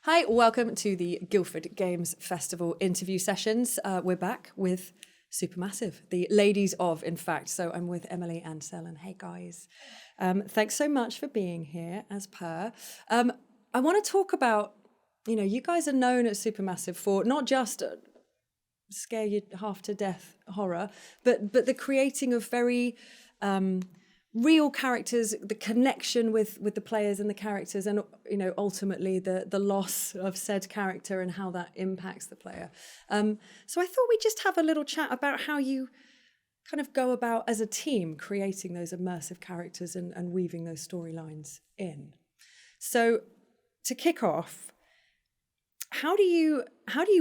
Hi, welcome to the Guildford Games Festival interview sessions. We're back with Supermassive, the ladies of, in fact. So I'm with Emily and Selen. Hey, guys. Thanks so much for being here, as per. I want to talk about, you guys are known at Supermassive for not just scare you half to death horror, but the creating of very real characters, the connection with the players and the characters, and ultimately the loss of said character and how that impacts the player. So I thought we'd just have a little chat about how you kind of go about as a team creating those immersive characters and weaving those storylines in. So to kick off, how do you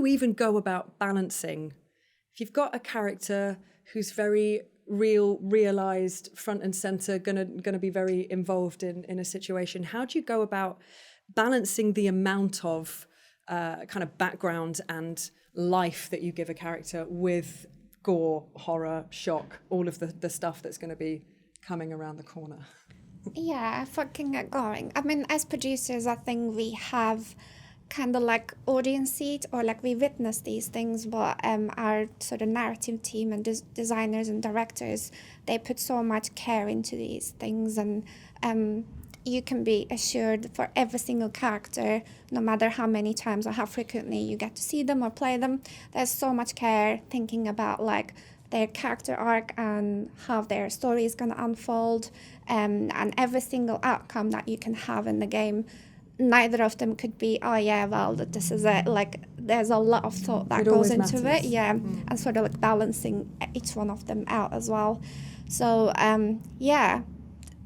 even go about balancing if you've got a character who's very realized, front and center, gonna be very involved in a situation? How do you go about balancing the amount of kind of background and life that you give a character with gore, horror, shock, all of the stuff that's going to be coming around the corner? Yeah, fucking get going. I mean, as producers, I think we have kind of like audience seat, or like we witness these things, but our sort of narrative team and designers and directors, they put so much care into these things, and you can be assured for every single character, no matter how many times or how frequently you get to see them or play them, there's so much care thinking about like their character arc and how their story is going to unfold, and every single outcome that you can have in the game. Neither of them could be, oh yeah, well, this is it. Like, there's a lot of thought that goes into matters. it, yeah, and sort of like balancing each one of them out as well. So, yeah,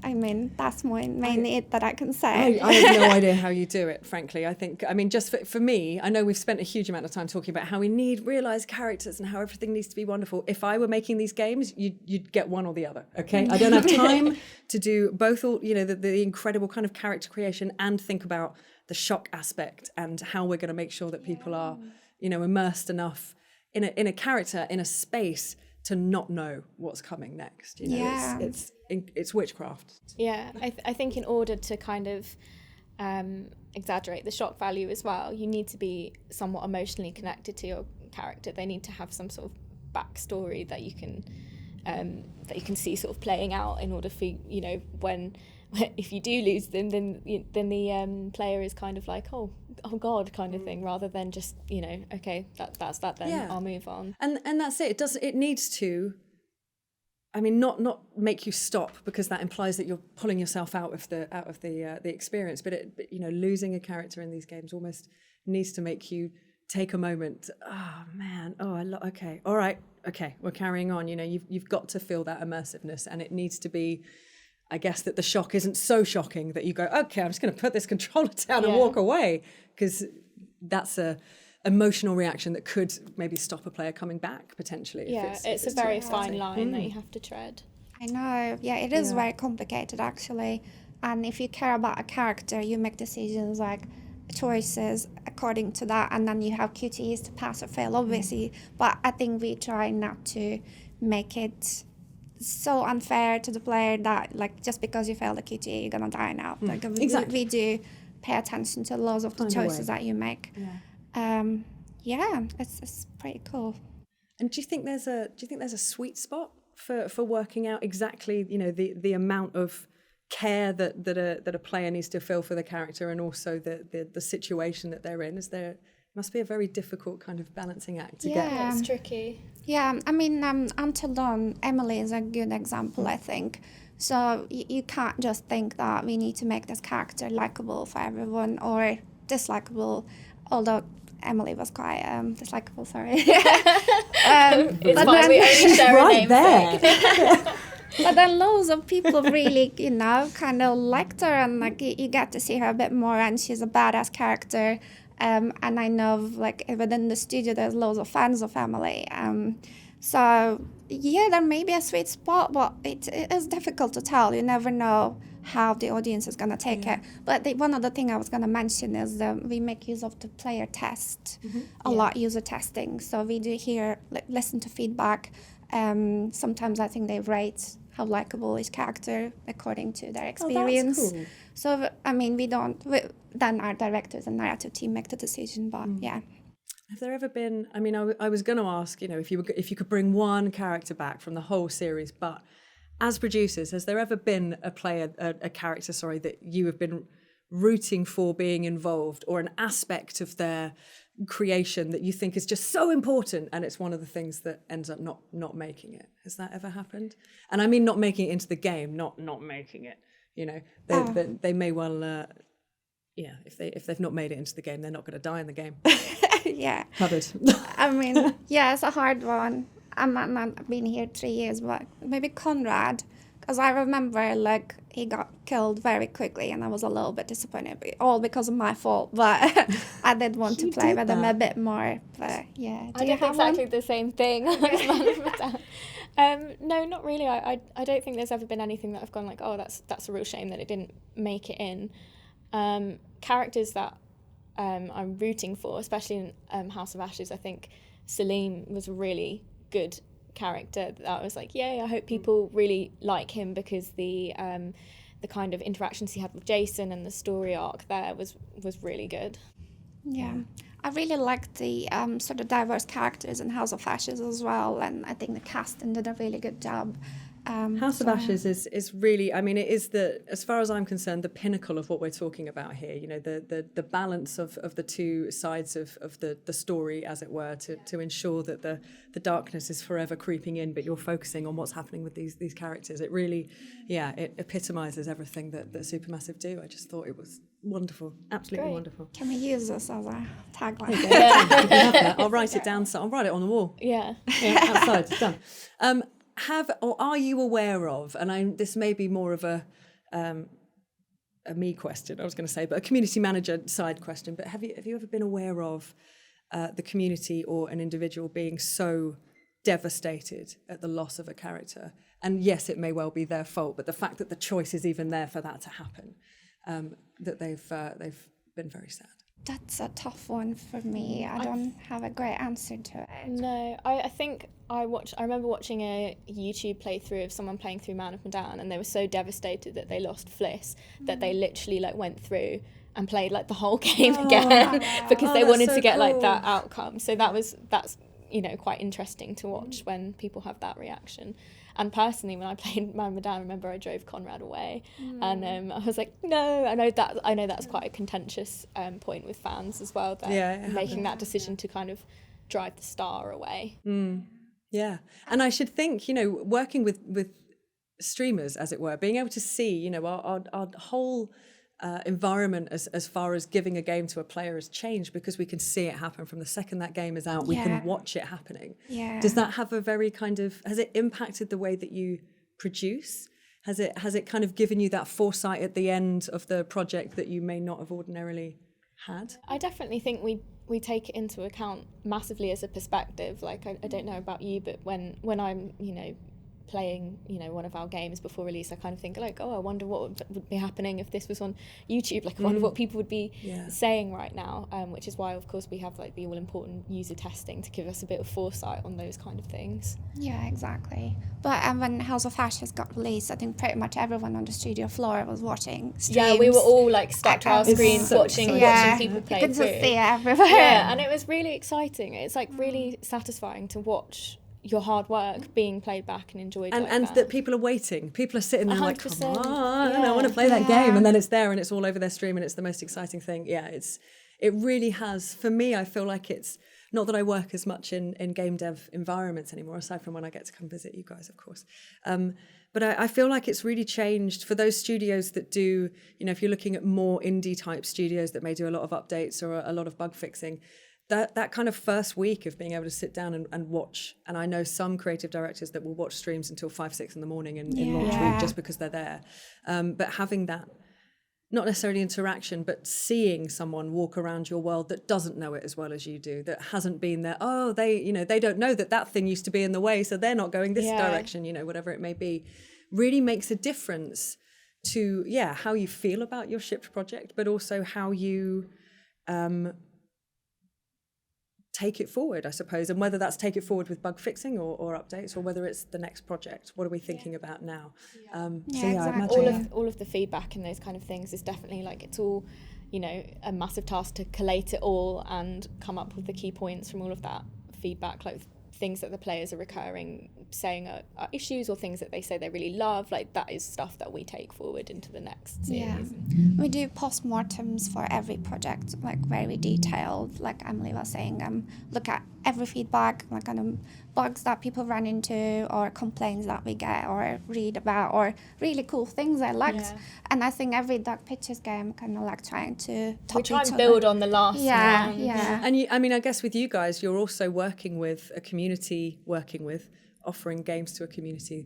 I mean, that's mainly it that I can say. I have no idea how you do it, frankly. Just for me, I know we've spent a huge amount of time talking about how we need realised characters and how everything needs to be wonderful. If I were making these games, you'd get one or the other, okay? I don't have time to do both, the incredible kind of character creation and think about the shock aspect and how we're going to make sure that people are, immersed enough in a character, in a space, to not know what's coming next. It's witchcraft. Yeah, I think in order to kind of exaggerate the shock value as well, you need to be somewhat emotionally connected to your character. They need to have some sort of backstory that you can see sort of playing out in order for when if you do lose them, then the player is kind of like oh god kind of thing, rather than just okay, that's that then, yeah, I'll move on. And that's it. It needs to, not make you stop, because that implies that you're pulling yourself out of the experience. But losing a character in these games almost needs to make you take a moment. Oh man, okay, all right, okay, we're carrying on. You've got to feel that immersiveness, and it needs to be, I guess, that the shock isn't so shocking that you go, okay, I'm just going to put this controller down and walk away, because that's a emotional reaction that could maybe stop a player coming back potentially. Yeah, it's a very fine line that you have to tread. I know, yeah, it is very complicated actually. And if you care about a character, you make decisions like choices according to that, and then you have QTEs to pass or fail, obviously. But I think we try not to make it so unfair to the player that like just because you fail the QTE you're gonna die now. Like we do pay attention to lots of the choices that you make. It's pretty cool. And do you think there's a sweet spot for working out exactly the amount of care that a player needs to feel for the character, and also the situation that they're in? Must be a very difficult kind of balancing act to get. Yeah, it's tricky. Yeah, I mean, Until Dawn, Emily is a good example, I think. So you can't just think that we need to make this character likable for everyone or dislikable, although Emily was quite dislikable, sorry. It's fine, we only share a name there. But then loads of people really, kind of liked her, and like you get to see her a bit more, and she's a badass character. And I know like within the studio there's loads of fans of Emily. So yeah, there may be a sweet spot, but it is difficult to tell. You never know how the audience is going to take it. But one other thing I was going to mention is we make use of the player test, a lot, user testing. So we do listen to feedback. Sometimes I think they rate how likable each character according to their experience. That's cool. So, I mean, then our directors and narrative team make the decision, but yeah. Have there ever been, I mean, I was going to ask, if you could bring one character back from the whole series, but as producers, has there ever been a character, that you have been rooting for being involved, or an aspect of their creation that you think is just so important, and it's one of the things that ends up not making it? Has that ever happened? And I mean, not making it into the game, not making it. They may well, if they've not made it into the game, they're not going to die in the game. Yeah. Covered. I mean, yeah, it's a hard one. I might not have been here 3 years, but maybe Conrad, because I remember he got killed very quickly, and I was a little bit disappointed, all because of my fault. But I did want to play with him a bit more. But yeah, I did exactly the same thing. No, not really. I don't think there's ever been anything that I've gone like, oh, that's a real shame that it didn't make it in. Characters that I'm rooting for, especially in House of Ashes, I think Salim was a really good character that I was like, yay, I hope people really like him, because the kind of interactions he had with Jason and the story arc there was really good. Yeah. I really liked the sort of diverse characters in House of Ashes as well, and I think the casting did a really good job. House of Ashes is really, I mean, it is as far as I'm concerned, the pinnacle of what we're talking about here. The balance of the two sides of the story, as it were, to ensure that the darkness is forever creeping in, but you're focusing on what's happening with these characters. It really, it epitomizes everything that Supermassive do. I just thought it was wonderful, absolutely wonderful. Can we use this as a tagline? Yeah. I'll write it down. So I'll write it on the wall. Yeah, outside. It's done. Are you aware of, and this may be more of a me question, I was going to say, but a community manager side question, but have you ever been aware of the community or an individual being so devastated at the loss of a character? And yes, it may well be their fault, but the fact that the choice is even there for that to happen, that they've been very sad. That's a tough one for me. I don't have a great answer to it. No, I think I remember watching a YouTube playthrough of someone playing through Man of Medan, and they were so devastated that they lost Fliss that they literally went through and played the whole game again because they wanted to get that outcome. So that's quite interesting to watch when people have that reaction. And personally, when I played Man of Medan, I remember I drove Conrad away, and I was like, no. I know that's quite a contentious point with fans as well. That making that decision to kind of drive the star away. Yeah, and I should think, working with streamers, as it were, being able to see, our whole environment as far as giving a game to a player has changed, because we can see it happen from the second that game is out. We can watch it happening. Does that have a very has it impacted the way that you produce? Has it kind of given you that foresight at the end of the project that you may not have ordinarily had? I definitely think we take it into account massively as a perspective. I don't know about you, but when I'm playing one of our games before release, I kind of think I wonder what would be happening if this was on YouTube. I wonder what people would be saying right now, which is why of course we have the all important user testing to give us a bit of foresight on those kind of things. Yeah, exactly. But when House of Ashes got released, I think pretty much everyone on the studio floor was watching streams. Yeah, we were all stuck to our screens watching people play through. You could just see it everywhere. Yeah, and it was really exciting. It's really satisfying to watch your hard work being played back and enjoyed, and that people are waiting. People are sitting there 100%. come on, I want to play that game, and then it's there and it's all over their stream, and it's the most exciting thing. It really has. For me, I feel like it's not that I work as much in game dev environments anymore, aside from when I get to come visit you guys, of course. But I feel like it's really changed for those studios that do, if you're looking at more indie type studios that may do a lot of updates or a lot of bug fixing, that kind of first week of being able to sit down and watch, and I know some creative directors that will watch streams until 5-6 in the morning in launch week just because they're there. But having that, not necessarily interaction, but seeing someone walk around your world that doesn't know it as well as you do, that hasn't been there. Oh, they don't know that thing used to be in the way, so they're not going this direction, whatever it may be, really makes a difference to, how you feel about your shipped project, but also how you take it forward, I suppose, and whether that's take it forward with bug fixing or updates, or whether it's the next project. What are we thinking about now? Exactly. I imagine All of the feedback and those kind of things is definitely like, it's all, you know, a massive task to collate it all and come up with the key points from all of that feedback, like things that the players are recurring saying are issues, or things that they say they really love. Like, that is stuff that we take forward into the next series. We do postmortems for every project, like very detailed, like Emily was saying. Look at every feedback, like kind of bugs that people run into, or complaints that we get or read about, or really cool things I liked. And I think every Dark Pictures game kind of like trying to top We try each and build other. on the last one. And I guess with you guys, you're also working with a community, offering games to a community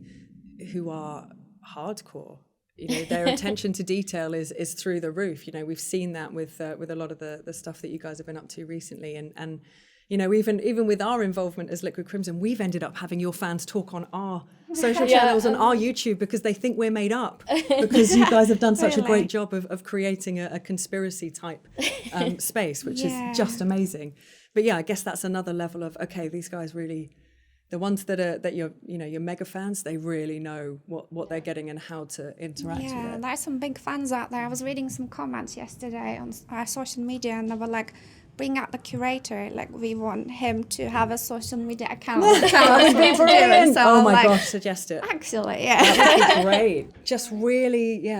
who are hardcore. You know, their attention to detail is through the roof. You know, we've seen that with a lot of the stuff that you guys have been up to recently, and you know, even with our involvement as Liquid Crimson, we've ended up having your fans talk on our social channels and our YouTube because they think we're made up, because you guys have done such a great job of creating a conspiracy type space, which is just amazing. But yeah, I guess that's another level of, okay, these guys really, the ones that you're, you know, your mega fans, they really know what they're getting and how to interact with it. There's some big fans out there. I was reading some comments yesterday on our social media, and they were like, bring out the curator, like we want him to have a social media account. That would be brilliant. So oh my gosh, suggest it. Actually, that would be great. Just really,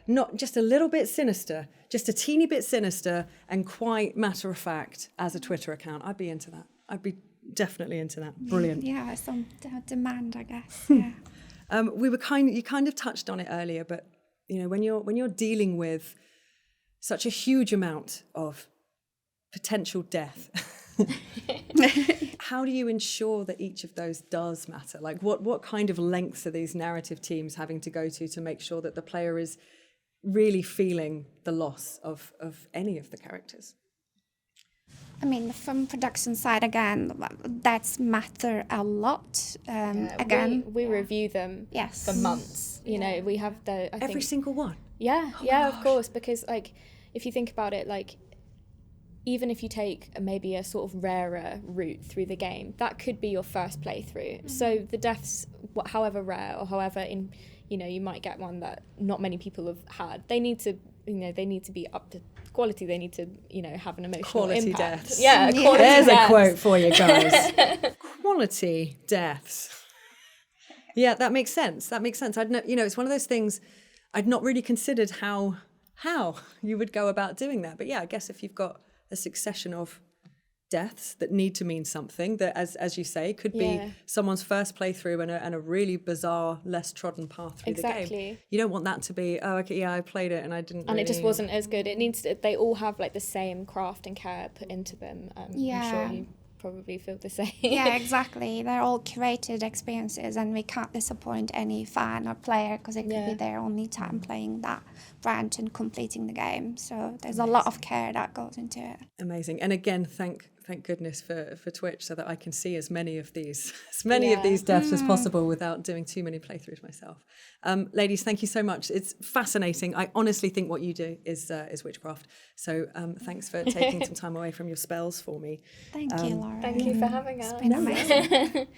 not just a little bit sinister, just a teeny bit sinister and quite matter of fact as a Twitter account. I'd be into that. I'd be definitely into that. Brilliant. Yeah, some demand, I guess. You kind of touched on it earlier, but you know, when you're dealing with such a huge amount of potential death, how do you ensure that each of those does matter? Like, what kind of lengths are these narrative teams having to go to make sure that the player is really feeling the loss of any of the characters? I mean, from production side, again, that's matter a lot. Again, we review them for months. You know, we have every single one. Of course, because like, if you think about it, like, even if you take maybe a sort of rarer route through the game, that could be your first playthrough. So the deaths, however rare or however you might get one that not many people have had, they need to be up to quality. They need to, have an emotional quality impact. Deaths. Quality There's deaths. A quote for you guys. Quality deaths. Yeah, that makes sense. I'd know, it's one of those things I'd not really considered how you would go about doing that. But yeah, I guess if you've got a succession of deaths that need to mean something, that as you say could be someone's first playthrough and a really bizarre, less trodden path through the game. You don't want that to be, I played it and I didn't, it just wasn't as good. It needs to, they all have like the same craft and care put into them. I'm sure you probably feel the same. Yeah, exactly. They're all curated experiences, and we can't disappoint any fan or player because it could be their only time playing that branch and completing the game. So there's a lot of care that goes into it. Amazing. And again, thank goodness for Twitch, so that I can see as many of these deaths as possible without doing too many playthroughs myself. Ladies, thank you so much. It's fascinating. I honestly think what you do is witchcraft. So thanks for taking some time away from your spells for me. Thank you, Lauran. Thank you for having us. It's been amazing.